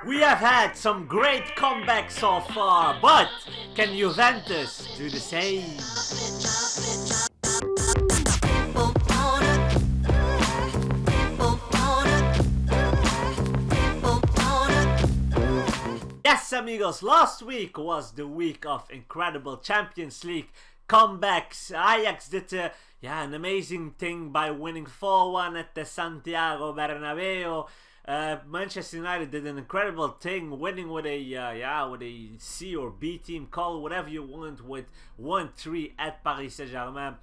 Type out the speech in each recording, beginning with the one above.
We have had some great comebacks so far, but can Juventus do the same? Yes, amigos, last week was the week of incredible Champions League comebacks. Ajax did an amazing thing by winning 4-1 at the Santiago Bernabeu. Manchester United did an incredible thing, winning with a C or B team, call whatever you want, with 1-3 at Paris Saint-Germain.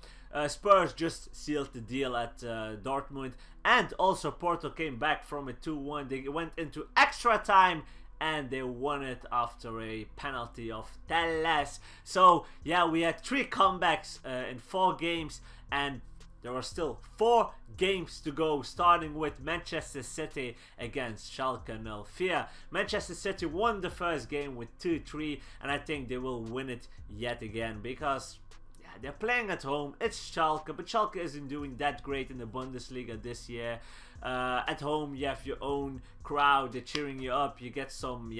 Spurs just sealed the deal at Dortmund, and also Porto came back from a 2-1. They went into extra time and they won it after a penalty of Telles. So yeah, we had 3 comebacks in 4 games, and there are still 4 games to go, starting with Manchester City against Schalke 04. Manchester City won the first game with 2-3, and I think they will win it yet again because they're playing at home. It's Schalke, but Schalke isn't doing that great in the Bundesliga this year. At home, you have your own crowd. They're cheering you up. You get some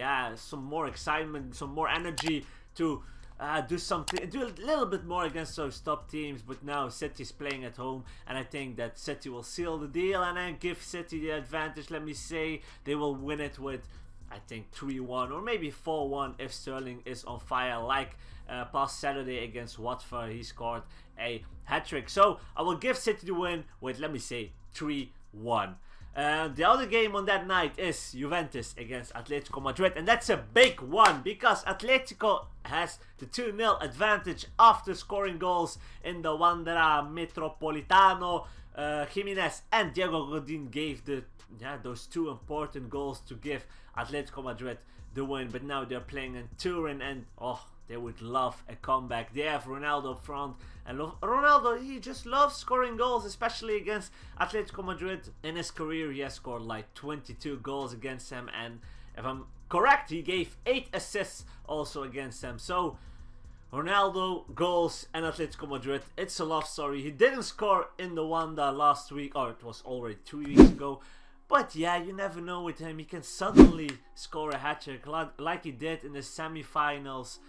more excitement, some more energy to do a little bit more against those top teams. But now City's playing at home, and I think that City will seal the deal and then give City the advantage. Let me say they will win it with, I think, 3-1 or maybe 4-1 if Sterling is on fire, like past Saturday against Watford. He scored a hat-trick. So I will give City the win with, let me say, 3-1. The other game on that night is Juventus against Atletico Madrid, and that's a big one because Atletico has the 2-0 advantage after scoring goals in the Wandera Metropolitano. Jimenez and Diego Godin gave those 2 important goals to give Atletico Madrid the win, but now they're playing in Turin, and they would love a comeback. They have Ronaldo up front, and Ronaldo, he just loves scoring goals, especially against Atletico Madrid. In his career, he has scored like 22 goals against them, and if I'm correct, he gave 8 assists also against them. So Ronaldo, goals, and Atletico Madrid, it's a love story. He didn't score in the Wanda last week, or it was already 2 weeks ago. But yeah, you never know with him. He can suddenly score a hat-trick like he did in the semi-finals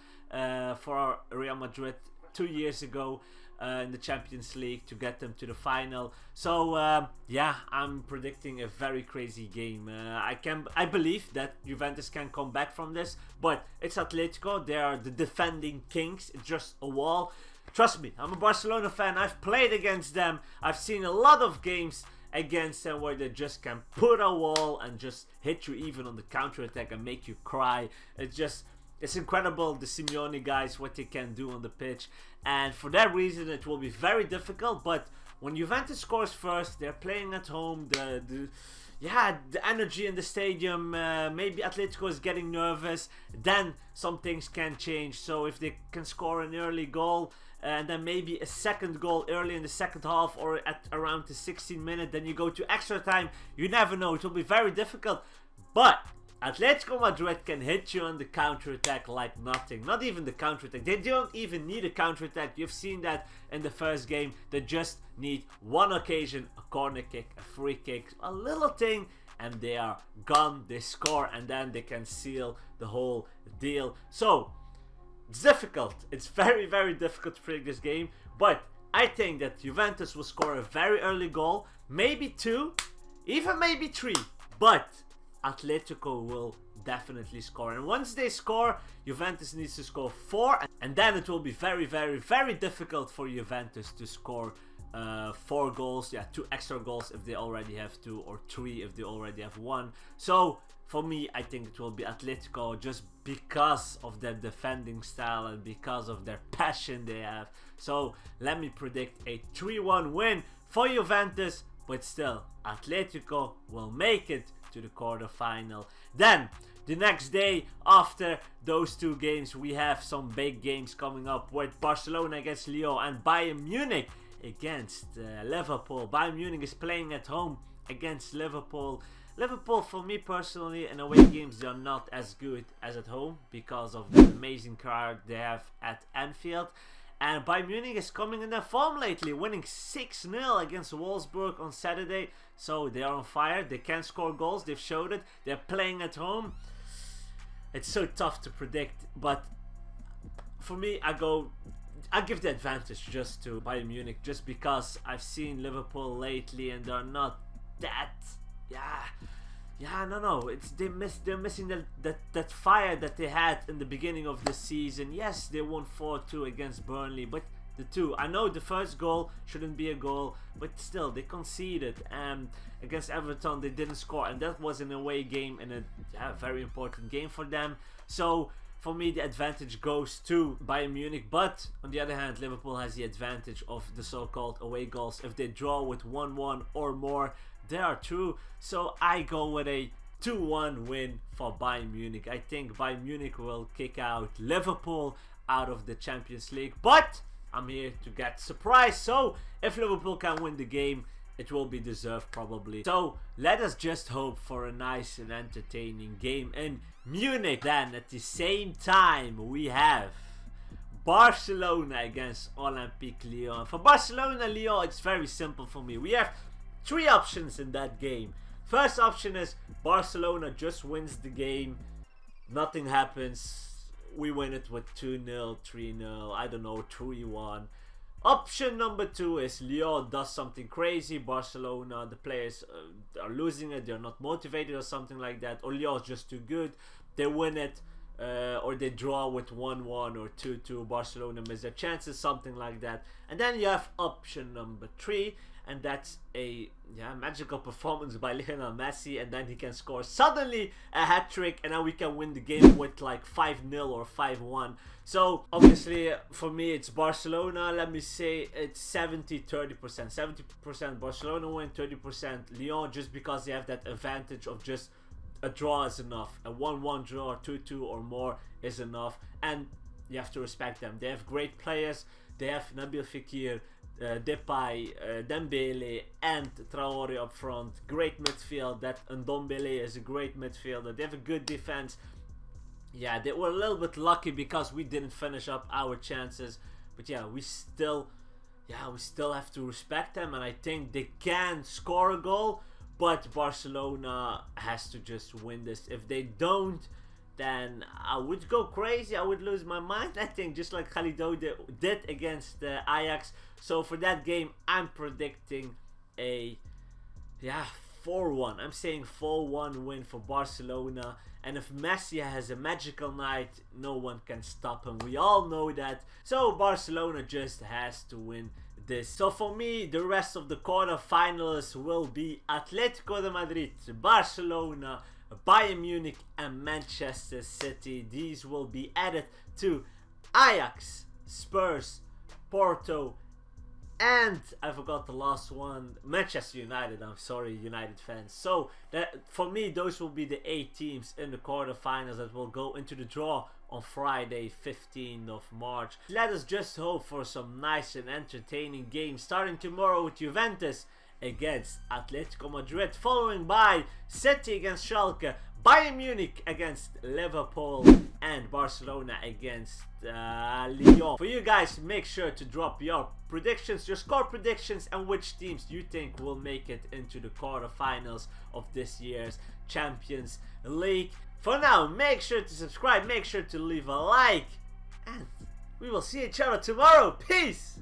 for Real Madrid 2 years ago in the Champions League to get them to the final. So I'm predicting a very crazy game. I believe that Juventus can come back from this, but it's Atletico. They are the defending kings. It's just a wall. Trust me, I'm a Barcelona fan. I've played against them. I've seen a lot of games against them where they just can put a wall and just hit you even on the counter-attack and make you cry. It's incredible, the Simeone guys, what they can do on the pitch, and for that reason it will be very difficult. But when Juventus scores first, they're playing at home, the energy in the stadium, maybe Atletico is getting nervous, then some things can change. So if they can score an early goal, and then maybe a second goal early in the second half or at around the 16th minute, then you go to extra time, you never know, it will be very difficult. But Atletico Madrid can hit you on the counter-attack like nothing. Not even the counter-attack. They don't even need a counter-attack. You've seen that in the first game. They just need one occasion, a corner kick, a free kick, a little thing, and they are gone. They score, and then they can seal the whole deal. So it's difficult. It's very, very difficult to predict this game. But I think that Juventus will score a very early goal. Maybe 2, even maybe 3. But Atletico will definitely score. And once they score, Juventus needs to score 4. And then it will be very, very, very difficult for Juventus to score 4 goals. 2 extra goals if they already have 2, or 3 if they already have 1. So for me, I think it will be Atletico just because of their defending style and because of their passion they have. So let me predict a 3-1 win for Juventus, but still Atletico will make it to the quarterfinal. Then the next day after those 2 games, we have some big games coming up with Barcelona against Lyon and Bayern Munich against Liverpool. Bayern Munich is playing at home against Liverpool. Liverpool, for me personally, in away games they are not as good as at home because of the amazing crowd they have at Anfield. And Bayern Munich is coming in their form lately, winning 6-0 against Wolfsburg on Saturday. So they are on fire. They can score goals. They've showed it. They're playing at home. it's so tough to predict. But for me, I give the advantage just to Bayern Munich, just because I've seen Liverpool lately and they're not that, no, it's they're missing that fire that they had in the beginning of the season. Yes, they won 4-2 against Burnley, but I know the first goal shouldn't be a goal, but still they conceded. And against Everton they didn't score, and that was an away game and a very important game for them. So for me, the advantage goes to Bayern Munich. But on the other hand, Liverpool has the advantage of the so-called away goals. If they draw with 1-1 or more, they are through. So I go with a 2-1 win for Bayern Munich. I think Bayern Munich will kick out Liverpool out of the Champions League, but I'm here to get surprised. So if Liverpool can win the game, it will be deserved probably. So let us just hope for a nice and entertaining game in Munich. Then at the same time we have Barcelona against Olympique Lyon. For Barcelona Lyon, it's very simple for me. We have three options in that game. First option is Barcelona just wins the game, nothing happens, we win it with 2-0, 3-0, I don't know, 3-1. Option number two is Lyon does something crazy. Barcelona, the players are losing it, they're not motivated or something like that, or Lyon's just too good, they win it, or they draw with 1-1 or 2-2. Barcelona miss their chances, something like that. And then you have option number three, and that's a magical performance by Lionel Messi, and then he can score suddenly a hat-trick, and then we can win the game with like 5-0 or 5-1. So obviously for me it's Barcelona. Let me say it's 70-30%. 70% Barcelona win, 30% Lyon, just because they have that advantage of just a draw is enough. A 1-1 draw, 2-2 or more is enough, and you have to respect them. They have great players. They have Nabil Fekir, Depay, Dembele and Traore up front. Great midfield. That Ndombele is a great midfielder. They have a good defense. Yeah, they were a little bit lucky because we didn't finish up our chances, but yeah, we still have to respect them, and I think they can score a goal, but Barcelona has to just win this. If they don't, then I would go crazy. I would lose my mind, I think, just like Khalido did against Ajax. So for that game, I'm predicting a 4-1. I'm saying 4-1 win for Barcelona. And if Messi has a magical night, no one can stop him. We all know that. So Barcelona just has to win this. So for me, the rest of the quarterfinals will be Atletico de Madrid, Barcelona, Bayern Munich and Manchester City. These will be added to Ajax, Spurs, Porto, and I forgot the last one, Manchester United. I'm sorry, United fans. So that for me, those will be the 8 teams in the quarterfinals that will go into the draw on Friday, 15th of March. Let us just hope for some nice and entertaining games, starting tomorrow with Juventus against Atletico Madrid, following by City against Schalke, Bayern Munich against Liverpool, and Barcelona against Lyon. For you guys, make sure to drop your predictions, your score predictions, and which teams you think will make it into the quarterfinals of this year's Champions League. For now, make sure to subscribe, make sure to leave a like, and we will see each other tomorrow. Peace!